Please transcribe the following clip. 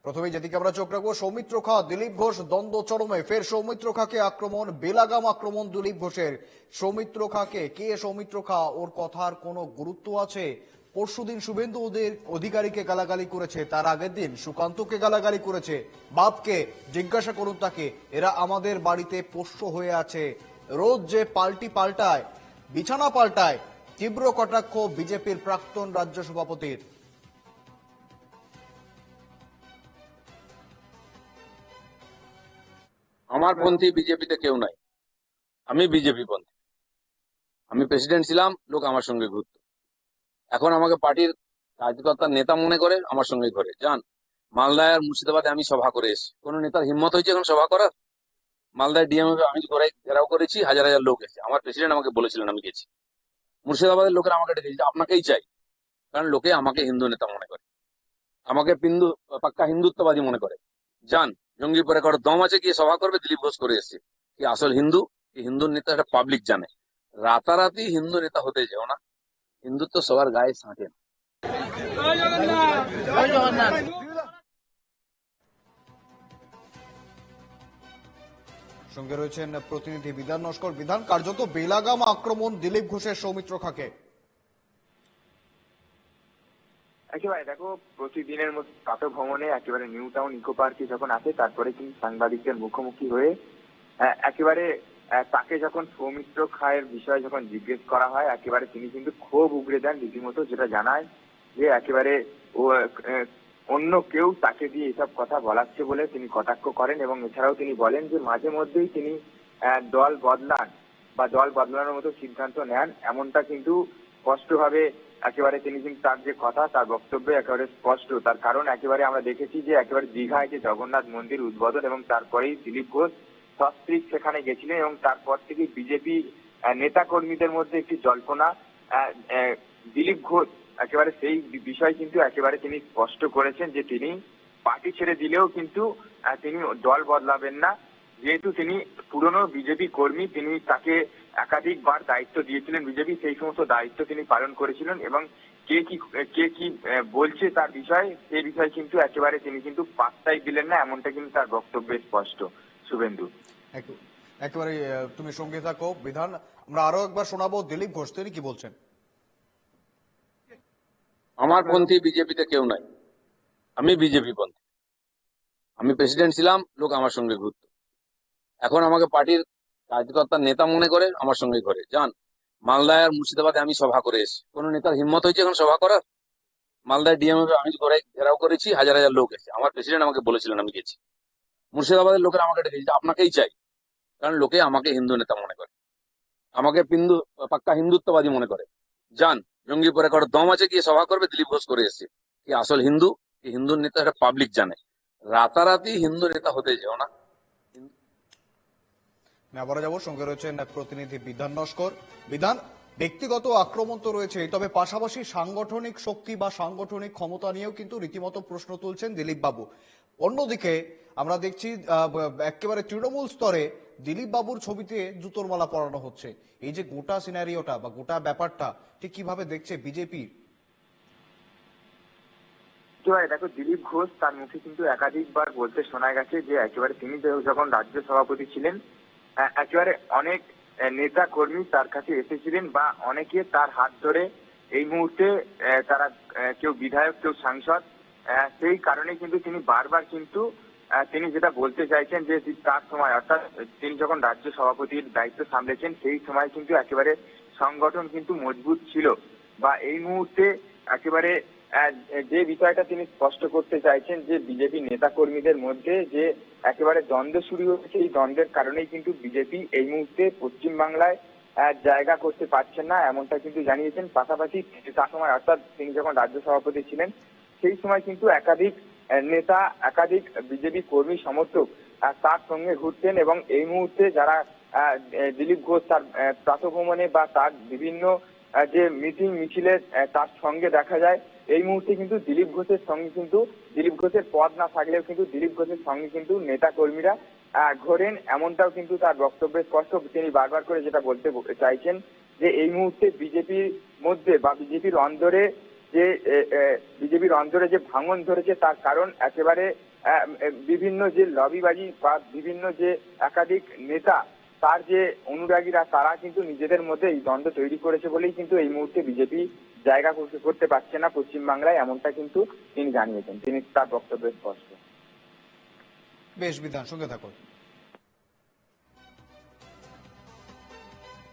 প্রথমেই যেদিকে আমরা চোখ রাখবো, সৌমিত্র খা দিলীপ ঘোষ দ্বন্দ্ব চরমে। ফের সৌমিত্র খাকে আক্রমণ, বেলাগাম আক্রমণ দিলীপ ঘোষের। সৌমিত্র খাকে কে সৌমিত্র খা, ওর কথার কোনো গুরুত্ব আছে? পরশুদিন শুভেন্দু অধিকারীকে গালাগালি করেছে, তার আগের দিন সুকান্তকে গালাগালি করেছে। বাপকে জিজ্ঞাসা করুন তাকে, এরা আমাদের বাড়িতে পোষ্য হয়ে আছে। রোজ যে পাল্টায়, বিছানা পাল্টায়। তীব্র কটাক্ষ বিজেপির প্রাক্তন রাজ্য সভাপতির। আমার পন্থী বিজেপিতে কেউ নাই। আমি বিজেপি পন্থী। আমি প্রেসিডেন্ট ছিলাম, লোক আমার সঙ্গে ঘুরতো। এখন আমাকে পার্টির কার্যকর্তার নেতা মনে করে, আমার সঙ্গে ঘরে যান। মালদায় আর মুর্শিদাবাদে আমি সভা করে এসেছি। কোন নেতার হিম্মত হয়েছে এখন সভা করার? মালদায় ডিএমএ আমি ঘেরাও করেছি, হাজার হাজার লোক এসেছে। আমার প্রেসিডেন্ট আমাকে বলেছিলেন, আমি গেছি। মুর্শিদাবাদের লোকেরা আমাকে ডেকেছে, আপনাকেই চাই। কারণ লোকে আমাকে হিন্দু নেতা মনে করে, আমাকে পাক্কা হিন্দুত্ববাদী মনে করে। যান, জঙ্গিপুরে কারো দম আছে, গিয়ে সভা করবে। দিলীপ ঘোষ করে এসছে। কি আসল হিন্দু, কি হিন্দুর নেতা, এটা পাবলিক জানে। রাতারাতি হিন্দু নেতা হতে যেও না। হিন্দুত্ব সবার গায়ে সাঁটে না। সঙ্গে রয়েছেন প্রতিনিধি বিধান নস্কর। বিধান, কার্যত বেলাগাম আক্রমণ দিলীপ ঘোষের সৌমিত্র খাকে। একেবারে দেখো, প্রতিদিনের মতো প্রাতঃভ্রমণে একেবারে নিউ টাউন ইকো পার্কে যখন আসে, তারপরে কিন্তু সাংবাদিকদের মুখোমুখি হয়ে একেবারে তাকে যখন সৌমিত্র খায়ের বিষয়ে যখন জিজ্ঞেস করা হয়, একেবারে তিনি কিন্তু ক্ষোভ উগড়ে দেন রীতিমতো, যেটা জানায় যে একেবারে ও অন্য কেউ তাকে দিয়ে এসব কথা বলাচ্ছে বলে তিনি কটাক্ষ করেন। এবং এছাড়াও তিনি বলেন যে মাঝে মধ্যেই তিনি দল বদলান বা দল বদলানোর মতো সিদ্ধান্ত নেন, এমনটা কিন্তু স্পষ্টভাবে একেবারে তিনি কিন্তু তার যে কথা, তার বক্তব্যে একেবারে স্পষ্ট। তার কারণ একেবারে আমরা দেখেছি যে একেবারে দীঘায় যে জগন্নাথ মন্দির উদ্বোধন এবং তারপরেই দিলীপ ঘোষ সস্ত্রীক সেখানে গেছিলেন, এবং তারপর থেকে বিজেপি নেতা কর্মীদের মধ্যে একটি জল্পনা। দিলীপ ঘোষ একেবারে সেই বিষয় কিন্তু একেবারে তিনি স্পষ্ট করেছেন যে তিনি পার্টি ছেড়ে দিলেও কিন্তু তিনি দল বদলাবেন না। যেহেতু তিনি পুরনো বিজেপি কর্মী, তিনি তাকে একাধিকবার দায়িত্ব দিয়েছিলেন বিজেপি, সেই সমস্ত দায়িত্ব তিনি পালন করেছিলেন। এবং কে কি বলছে তার বিষয়, সেই বিষয় কিন্তু একেবারে তিনি কিন্তু পাত্তাই দিলেন না, এমনটা কিন্তু তার বক্তব্যে স্পষ্ট। শুভেন্দু, একেবারে তুমি সঙ্গে থাকো। বিধান, আমরা আরো একবার শোনাবো দিলীপ ঘোষ, তিনি কি বলছেন। আমার পন্থী বিজেপিতে কেউ নাই। আমি বিজেপি পন্থী। আমি প্রেসিডেন্ট ছিলাম, লোক আমার সঙ্গে ঘুরতো। এখন আমাকে পার্টির কার্যকর্তার নেতা মনে করে, আমার সঙ্গে ঘরে যান। মালদায় আর মুর্শিদাবাদে আমি সভা করে এসেছি। কোন নেতার হিম্মত হয়েছে এখন সভা করার? মালদায় ডিএমএ আমি ঘেরাও করেছি, হাজার হাজার লোক এসেছে। আমার প্রেসিডেন্ট আমাকে বলেছিলেন, আমি গেছি। মুর্শিদাবাদের লোকেরা আমাকে ডেকেছে, আপনাকেই চাই। কারণ লোকে আমাকে হিন্দু নেতা মনে করে, আমাকে পাক্কা হিন্দুত্ববাদী মনে করে। যান, জঙ্গিপুরে কারো দম আছে, গিয়ে সভা করবে। দিলীপ ঘোষ করে এসছে। কি আসল হিন্দু, কি হিন্দুর নেতা, এটা পাবলিক জানে। রাতারাতি হিন্দু নেতা হতে যেও না। আবারও যাবো, সঙ্গে রয়েছেন প্রতিনিধি বিধান নস্কর। বিধান, ব্যক্তিগত আক্রমণ তো রয়েছে, তবে পাশাপাশি সাংগঠনিক শক্তি বা সাংগঠনিক ক্ষমতা নিয়েও কিন্তু রীতিমতো প্রশ্ন তুলছেন দিলীপ বাবু। অন্যদিকে আমরা দেখছি একেবারে তৃণমূল স্তরে দিলীপ বাবুর ছবিতে জুতোর মালা পরানো হচ্ছে। এই যে গোটা সিনারিওটা বা গোটা ব্যাপারটা ঠিক কিভাবে দেখছে বিজেপি? দেখো, দিলীপ ঘোষ তার মুখে কিন্তু একাধিকবার বলতে শোনা গেছে যে একেবারে তিনি যখন রাজ্য সভাপতি ছিলেন, একেবারে অনেক নেতা কর্মী তার কাছে এসেছিলেন বা অনেকে তার হাত ধরে এই মুহূর্তে তারা কেউ বিধায়ক, কেউ সাংসদ। সেই কারণে কিন্তু তিনি বারবার কিন্তু তিনি যেটা বলতে চাইছেন যে তার সময়, অর্থাৎ তিনি যখন রাজ্য সভাপতির দায়িত্ব সামলেছেন, সেই সময় কিন্তু একেবারে সংগঠন কিন্তু মজবুত ছিল। বা এই মুহূর্তে একেবারে যে বিষয়টা তিনি স্পষ্ট করতে চাইছেন যে বিজেপি নেতা কর্মীদের মধ্যে যে একেবারে দ্বন্দ্ব শুরু হয়েছে, এই দ্বন্দ্বের কারণেই কিন্তু বিজেপি এই মুহূর্তে পশ্চিমবাংলায় জায়গা করতে পারছেন না, এমনটা কিন্তু জানিয়েছেন। পাশাপাশি তার সময়, অর্থাৎ তিনি যখন রাজ্য সভাপতি ছিলেন, সেই সময় কিন্তু একাধিক নেতা, একাধিক বিজেপি কর্মী সমর্থক তার সঙ্গে ঘুরতেন। এবং এই মুহূর্তে যারা দিলীপ ঘোষ তার প্রাতঃভ্রমণে বা তার বিভিন্ন যে মিটিং মিছিলে তার সঙ্গে দেখা যায়, এই মুহূর্তে কিন্তু দিলীপ ঘোষের সঙ্গে কিন্তু দিলীপ ঘোষের পদ না থাকলেও কিন্তু দিলীপ ঘোষের সঙ্গে কিন্তু নেতা কর্মীরা ঘোরেন, এমনটাও কিন্তু তার বক্তব্যে স্পষ্ট। তিনি বারবার করে যেটা বলতে চাইছেন যে এই মুহূর্তে বিজেপির মধ্যে বা বিজেপির অন্দরে যে ভাঙন ধরেছে, তার কারণ একেবারে বিভিন্ন যে লবিবাজি বা বিভিন্ন যে একাধিক নেতা তার যে অনুরাগীরা তারা কিন্তু নিজেদের মধ্যে এই দ্বন্দ্ব তৈরি করেছে বলেই কিন্তু এই মুহূর্তে বিজেপি জায়গা করতে পারছে না পশ্চিমবাংলায়, এমনটা কিন্তু তিনি জানিয়েছেন। তিনি তার বক্তব্যে স্পষ্ট। বেশ বিধান, সঙ্গে থাকুন।